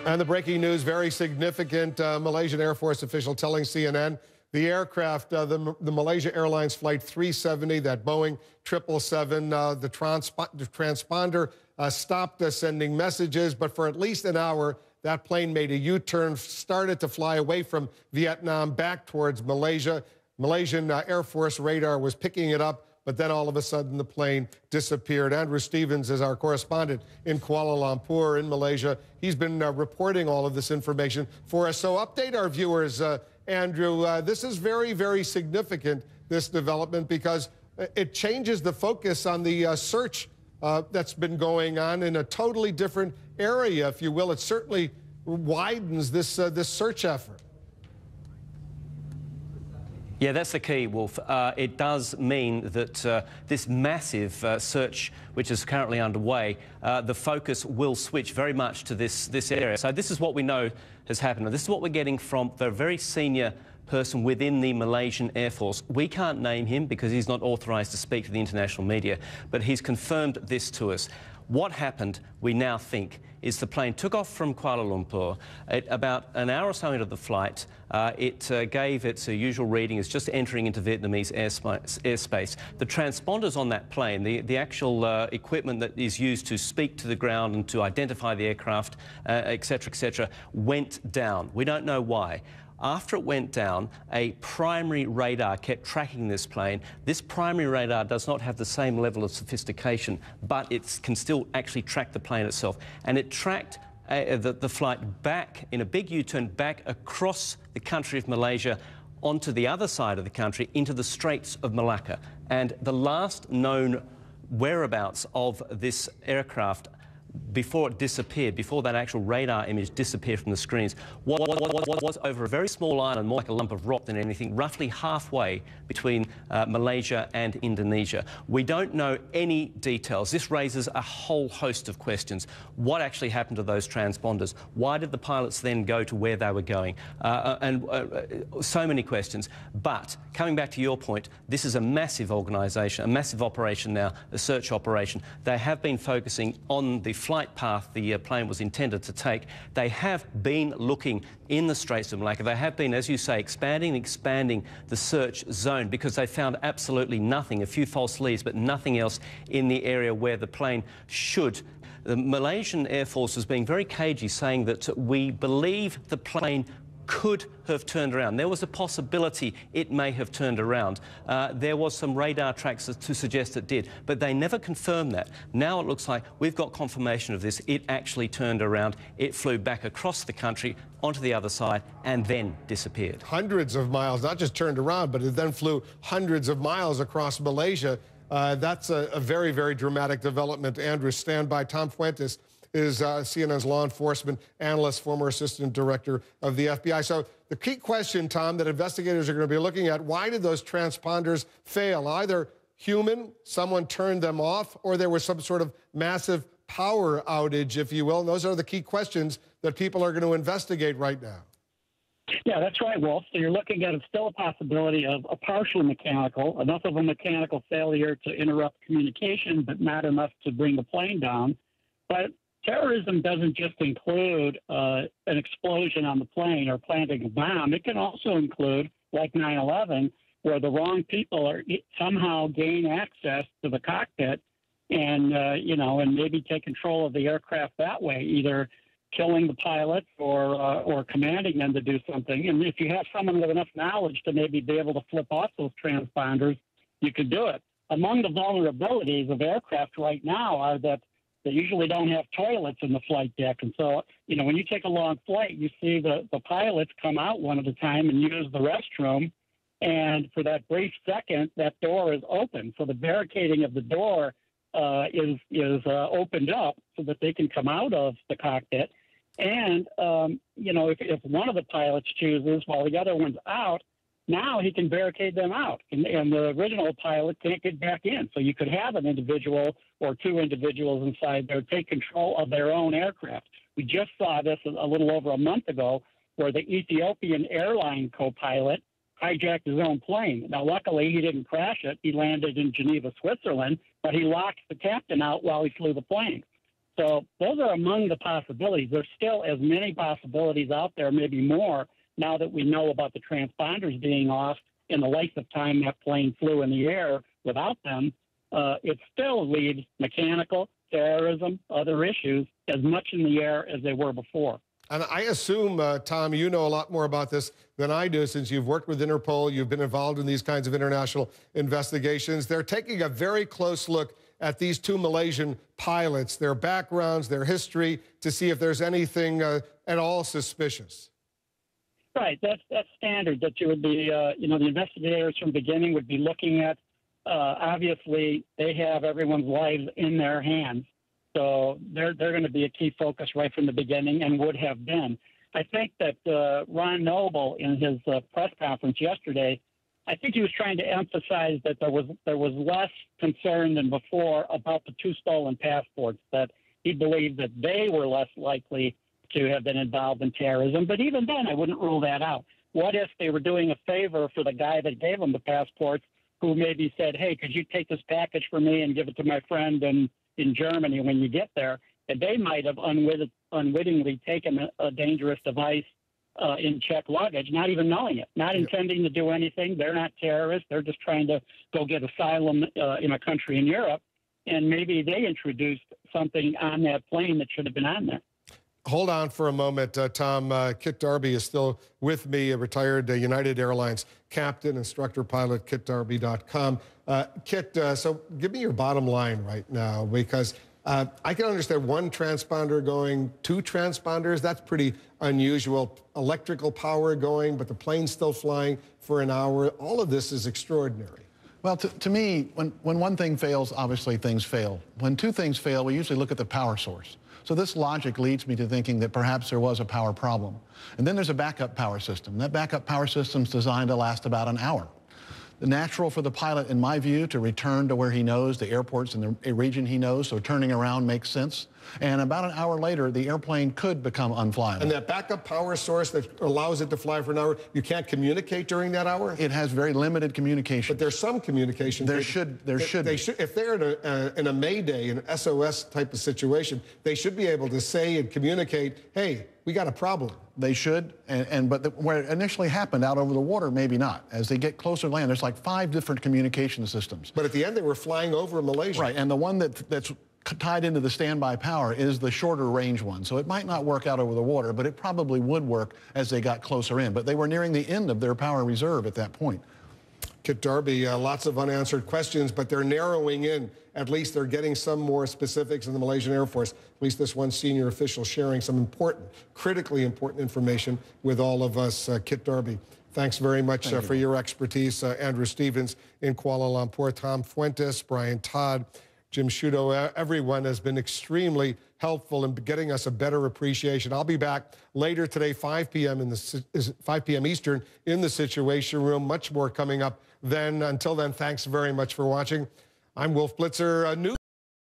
And the breaking news, very significant. Malaysian Air Force official telling CNN the aircraft, the Malaysia Airlines Flight 370, that Boeing 777, the transponder stopped sending messages, but for at least an hour, that plane made a U-turn, started to fly away from Vietnam back towards Malaysia. Malaysian Air Force radar was picking it up, but then all of a sudden the plane disappeared. Andrew Stevens is our correspondent in Kuala Lumpur in Malaysia. He's been reporting all of this information for us. So update our viewers, Andrew. This is very, very significant, this development, because it changes the focus on the search that's been going on in a totally different area, if you will. It certainly widens this search effort. Yeah, that's the key, Wolf. It does mean that this massive search, which is currently underway, the focus will switch very much to this area. So this is what we know has happened. This is what we're getting from the very senior person within the Malaysian Air Force. We can't name him because he's not authorised to speak to the international media, but he's confirmed this to us. What happened, we now think, is the plane took off from Kuala Lumpur. At about an hour or so into the flight, it gave its usual reading as just entering into Vietnamese airspace. The transponders on that plane, the actual equipment that is used to speak to the ground and to identify the aircraft, etc., went down. We don't know why. After it went down, a primary radar kept tracking this plane. This primary radar does not have the same level of sophistication, but it can still actually track the plane itself. And it tracked the flight back in a big U-turn back across the country of Malaysia onto the other side of the country into the Straits of Malacca. And the last known whereabouts of this aircraft before it disappeared, before that actual radar image disappeared from the screens, was over a very small island, more like a lump of rock than anything, roughly halfway between Malaysia and Indonesia. We don't know any details. This raises a whole host of questions. What actually happened to those transponders? Why did the pilots then go to where they were going? So many questions. But coming back to your point, this is a massive organisation, a massive operation now, a search operation. They have been focusing on the flight path the plane was intended to take. They have been looking in the Straits of Malacca. They have been, as you say, expanding the search zone because they found absolutely nothing, a few false leads, but nothing else in the area where the plane should. The Malaysian Air Force is being very cagey, saying that we believe the plane could have turned around. There was a possibility it may have turned around. There was some radar tracks to suggest it did, but they never confirmed that. Now it looks like we've got confirmation of this. It actually turned around. It flew back across the country onto the other side and then disappeared. Hundreds of miles, not just turned around, but it then flew hundreds of miles across Malaysia. That's a very, very dramatic development. Andrew, stand by. Tom Fuentes is CNN's law enforcement analyst, former assistant director of the FBI. So the key question, Tom, that investigators are going to be looking at, why did those transponders fail? Either human, someone turned them off, or there was some sort of massive power outage, if you will. And those are the key questions that people are going to investigate right now. Yeah, that's right, Wolf. So you're looking at still a possibility of a partial mechanical, enough of a mechanical failure to interrupt communication, but not enough to bring the plane down. But terrorism doesn't just include an explosion on the plane or planting a bomb. It can also include, like 9/11, where the wrong people are somehow gain access to the cockpit and, and maybe take control of the aircraft that way, either killing the pilot or commanding them to do something. And if you have someone with enough knowledge to maybe be able to flip off those transponders, you could do it. Among the vulnerabilities of aircraft right now are that they usually don't have toilets in the flight deck. And so, when you take a long flight, you see the pilots come out one at a time and use the restroom. And for that brief second, that door is open. So the barricading of the door is opened up so that they can come out of the cockpit. And, if one of the pilots chooses while the other one's out, now he can barricade them out, and the original pilot can't get back in. So you could have an individual or two individuals inside there take control of their own aircraft. We just saw this a little over a month ago where the Ethiopian airline co-pilot hijacked his own plane. Now, luckily, he didn't crash it. He landed in Geneva, Switzerland, but he locked the captain out while he flew the plane. So those are among the possibilities. There's still as many possibilities out there, maybe more, now that we know about the transponders being off and the length of time that plane flew in the air without them. It still leaves mechanical, terrorism, other issues as much in the air as they were before. And I assume, Tom, you know a lot more about this than I do, since you've worked with Interpol, you've been involved in these kinds of international investigations. They're taking a very close look at these two Malaysian pilots, their backgrounds, their history, to see if there's anything at all suspicious. Right, that's standard. That you would be, the investigators from the beginning would be looking at. Obviously, they have everyone's lives in their hands, so they're going to be a key focus right from the beginning, and would have been. I think that Ron Noble, in his press conference yesterday, I think he was trying to emphasize that there was less concern than before about the two stolen passports. That he believed that they were less likely to have been involved in terrorism. But even then, I wouldn't rule that out. What if they were doing a favor for the guy that gave them the passports, who maybe said, hey, could you take this package for me and give it to my friend in Germany when you get there? And they might have unwittingly taken a dangerous device in checked luggage, not even knowing it, not intending to do anything. They're not terrorists. They're just trying to go get asylum in a country in Europe. And maybe they introduced something on that plane that should have been on there. Hold on for a moment, Tom. Kit Darby is still with me, a retired United Airlines captain, instructor pilot, kitdarby.com. Kit, so give me your bottom line right now, because I can understand one transponder going, two transponders. That's pretty unusual. Electrical power going, but the plane's still flying for an hour. All of this is extraordinary. Well, to me, when one thing fails, obviously things fail. When two things fail, we usually look at the power source. So this logic leads me to thinking that perhaps there was a power problem. And then there's a backup power system. That backup power system is designed to last about an hour. The natural for the pilot, in my view, to return to where he knows, the airports in the region he knows, so turning around makes sense. And about an hour later, the airplane could become unflyable. And that backup power source that allows it to fly for an hour, you can't communicate during that hour? It has very limited communication. But there's some communication. There should be. If they're in a Mayday, an SOS type of situation, they should be able to say and communicate, hey, we got a problem. They should, but where it initially happened out over the water, maybe not. As they get closer to land, there's like 5 different communication systems. But at the end, they were flying over Malaysia. Right, and the one that's tied into the standby power is the shorter range one. So it might not work out over the water, but it probably would work as they got closer in. But they were nearing the end of their power reserve at that point. Kit Darby, lots of unanswered questions, but they're narrowing in. At least they're getting some more specifics in the Malaysian Air Force. At least this one senior official sharing some important, critically important information with all of us. Kit Darby, thanks very much for your expertise. Andrew Stevens in Kuala Lumpur, Tom Fuentes, Brian Todd, Jim Shudo, everyone has been extremely helpful in getting us a better appreciation. I'll be back later today, 5 p.m. 5 p.m. Eastern, in the Situation Room. Much more coming up then. Until then, thanks very much for watching. I'm Wolf Blitzer. News.